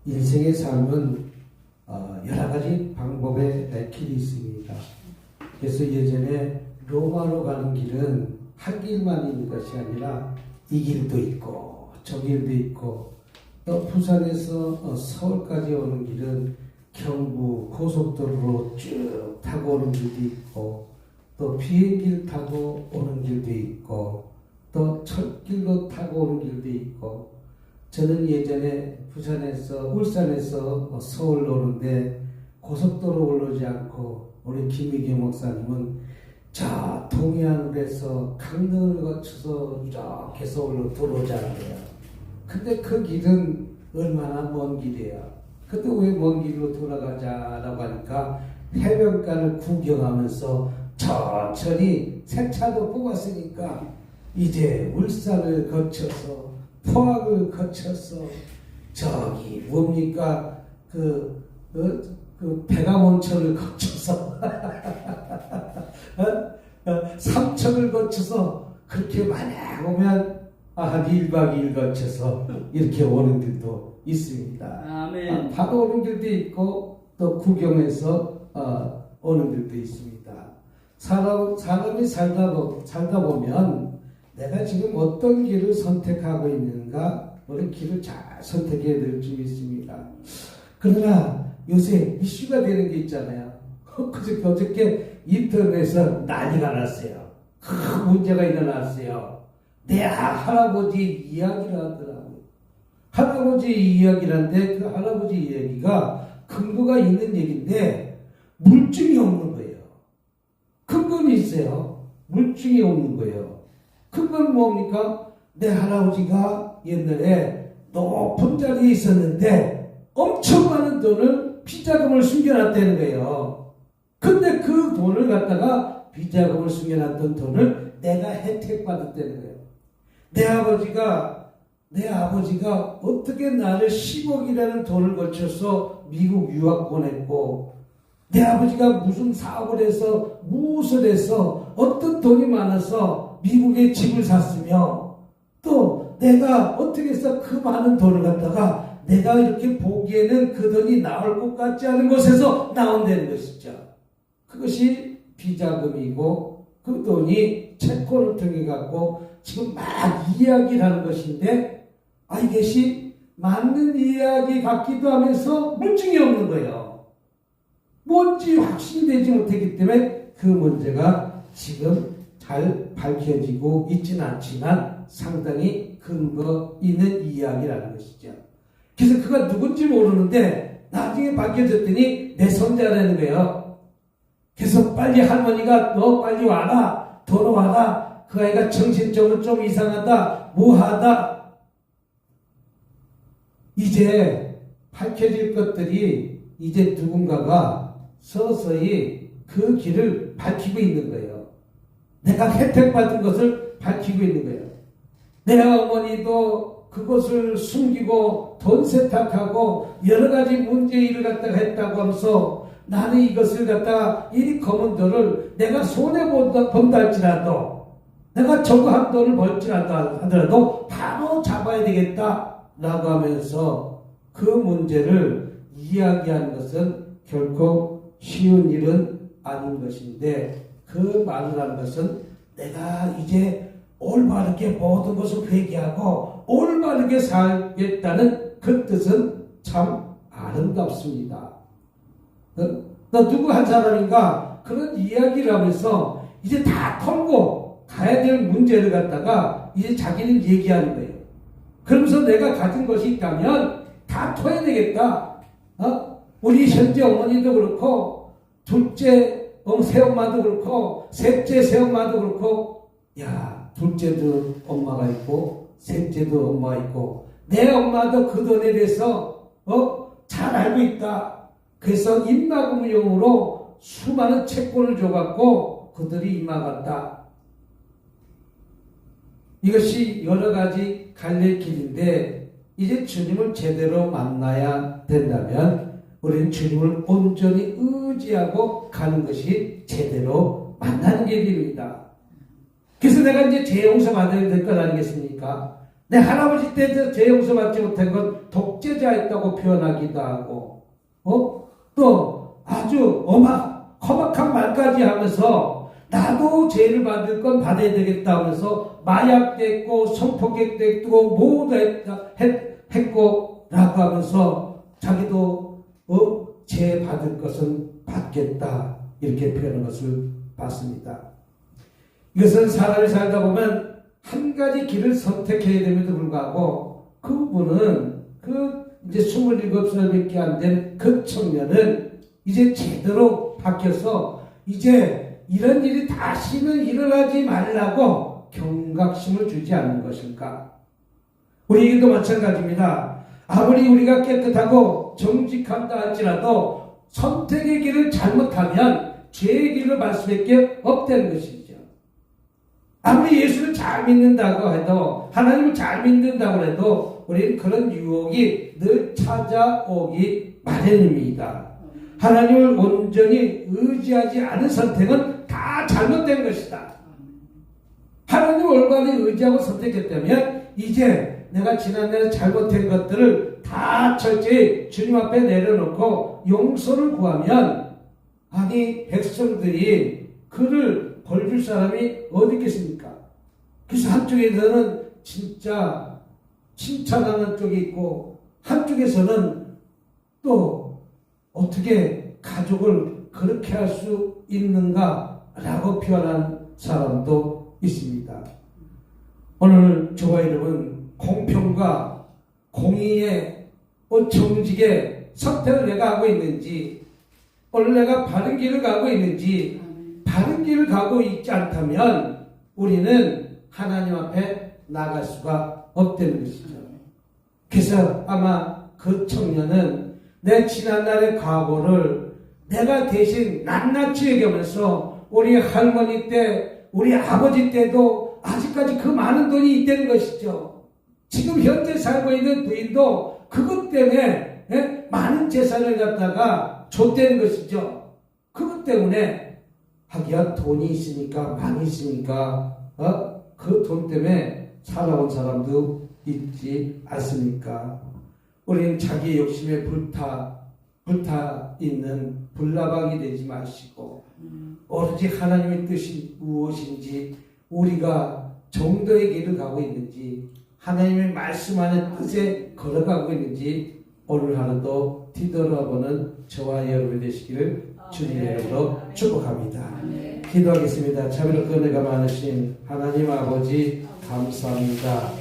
인생의 삶은 여러 가지 방법의 길이 있습니다. 그래서 예전에 로마로 가는 길은 한 길만 있는 것이 아니라 이 길도 있고 저 길도 있고, 또 부산에서 서울까지 오는 길은 경부 고속도로로 쭉 타고 오는 길도 있고, 또 비행기를 타고 오는 길도 있고, 또 철길로 타고 오는 길도 있고. 저는 예전에 부산에서 울산에서 서울로 오는데 고속도로 올라오지 않고 우리 김희경 목사님은 저 동해안에서 강릉을 거쳐서 이렇게 서울로 들어오잖아요. 근데 그 길은 얼마나 먼 길이에요. 근데 왜 먼 길로 돌아가자라고 하니까 해변가를 구경하면서 천천히 새 차도 뽑았으니까 이제 울산을 거쳐서 포항을 거쳐서 저기 뭡니까 그 백암온천을 거쳐서 삼척을 거쳐서 그렇게 만약 오면 한 1박 2일 거쳐서 이렇게 오는 길도 있습니다. 아멘. 바로 오는 길도 있고 또 구경해서 오는 길도 있습니다. 사람이 살다 보면 내가 지금 어떤 길을 선택하고 있는가, 우리 길을 잘 선택해야 될 점이 있습니다. 그러나 요새 이슈가 되는 게 있잖아요. 어저께 인터넷에서 난리가 났어요. 큰 문제가 일어났어요. 내 할아버지 이야기를 하더라고요. 할아버지 이야기란데 그 할아버지 이야기가 근거가 있는 얘기인데 물증이 없는 거예요. 근거는 있어요. 물증이 없는 거예요. 그건 뭡니까? 내 할아버지가 옛날에 높은 자리에 있었는데 엄청 많은 돈을 비자금을 숨겨놨다는 거예요. 근데 그 돈을 갖다가 비자금을 숨겨놨던 돈을 내가 혜택받았다는 거예요. 내 아버지가 어떻게 나를 10억이라는 돈을 거쳐서 미국 유학 보냈고, 내 아버지가 무슨 사업을 해서 무엇을 해서 어떤 돈이 많아서 미국에 집을 샀으며, 또 내가 어떻게 해서 그 많은 돈을 갖다가 내가 이렇게 보기에는 그 돈이 나올 것 같지 않은 곳에서 나온다는 것이죠. 그것이 비자금이고 그 돈이 채권을 통해 갖고 지금 막 이야기를 하는 것인데, 이것이 맞는 이야기 같기도 하면서 물증이 없는 거예요. 뭔지 확신이 되지 못했기 때문에 그 문제가 지금 잘 밝혀지고 있지는 않지만 상당히 근거 있는 이야기라는 것이죠. 그래서 그가 누군지 모르는데 나중에 밝혀졌더니 내 손자라는 거예요. 그래서 빨리 할머니가 너 빨리 와라, 돌아와라, 그 아이가 정신적으로 좀 이상하다, 뭐하다. 이제 밝혀질 것들이 이제 누군가가 서서히 그 길을 밝히고 있는 거예요. 내가 혜택받은 것을 밝히고 있는 거예요. 내 어머니도 그것을 숨기고 돈 세탁하고 여러 가지 문제일을 갖다가 했다고 하면서 나는 이것을 갖다가 이 검은 돈을 내가 손해본다 할지라도, 내가 저거 한 돈을 벌지라도 하더라도 바로 잡아야 되겠다 라고 하면서 그 문제를 이야기하는 것은 결코 쉬운 일은 아닌 것인데, 그 말을 하는 것은 내가 이제 올바르게 모든 것을 회개하고 올바르게 살겠다는 그 뜻은 참 아름답습니다. 너 누구 한 사람인가 그런 이야기를 하면서 이제 다 털고 가야 될 문제를 갖다가 이제 자기는 얘기하는 거예요. 그러면서 내가 가진 것이 있다면 다 터야 되겠다. 우리 현재 어머니도 그렇고 둘째 새엄마도 그렇고 셋째 새엄마도 그렇고, 야, 둘째도 엄마가 있고 셋째도 엄마가 있고 내 엄마도 그 돈에 대해서 잘 알고 있다. 그래서 입막음용으로 수많은 채권을 줘갖고 그들이 입막았다. 이것이 여러 가지 갈릴 길인데, 이제 주님을 제대로 만나야 된다면 우리는 주님을 온전히 의지하고 가는 것이 제대로 만나는 길입니다. 그래서 내가 이제 죄 용서 받아야 될 것 아니겠습니까? 내 할아버지 때 죄 용서 받지 못한 건 독재자였다고 표현하기도 하고, 또 아주 험악한 말까지 하면서 나도 죄를 받을 건 받아야 되겠다 하면서 마약도 했고 성폭행도 했고 모두 했고 라고 하면서 자기도 죄 받을 것은 받겠다 이렇게 표현한 것을 봤습니다. 이것은 사람이 살다 보면 한 가지 길을 선택해야 됨에도 불구하고 그분은 이제 27살밖에 안 된 그 청년은 이제 제대로 바뀌어서 이제 이런 일이 다시는 일어나지 말라고 경각심을 주지 않는 것일까? 우리에게도 마찬가지입니다. 아무리 우리가 깨끗하고 정직한다 할지라도 선택의 길을 잘못하면 죄의 길을 갈 수밖에 없다는 것이죠. 아무리 예수를 잘 믿는다고 해도 하나님을 잘 믿는다고 해도 우리는 그런 유혹이 늘 찾아오기 마련입니다. 하나님을 온전히 의지하지 않은 선택은 다 잘못된 것이다. 하나님을 올바르게 의지하고 선택했다면 이제 내가 지난날에 잘못된 것들을 다 철저히 주님 앞에 내려놓고 용서를 구하면 아니 백성들이 그를 벌줄 사람이 어디 있겠습니까? 그래서 한쪽에서는 진짜 칭찬하는 쪽이 있고 한쪽에서는 또 어떻게 가족을 그렇게 할 수 있는가 라고 표현한 사람도 있습니다. 오늘 저와 여러분 공평과 공의의 정직의 선택을 내가 하고 있는지 오늘 내가 바른 길을 가고 있는지 바른 길을 가고 있지 않다면 우리는 하나님 앞에 나갈 수가 없다는 것이죠. 그래서 아마 그 청년은 내 지난날의 과거를 내가 대신 낱낱이 얘기하면서 우리 할머니 때 우리 아버지 때도 아직까지 그 많은 돈이 있다는 것이죠. 지금 현재 살고 있는 부인도 그것 때문에 많은 재산을 갖다가 줬다는 것이죠. 그것 때문에 하기야 돈이 있으니까 많이 있으니까 그 돈 때문에 살아온 사람도 있지 않습니까? 우리는 자기 욕심에 불타 있는 불나방이 되지 마시고 오로지 하나님의 뜻이 무엇인지 우리가 정도의 길을 가고 있는지 하나님의 말씀하는 뜻에 걸어가고 있는지 오늘 하루도 뒤돌아보는 저와 여러분 되시기를 주님의 이름으로 축복합니다. 기도하겠습니다. 자비롭고 은혜가 많으신 하나님 아버지 감사합니다.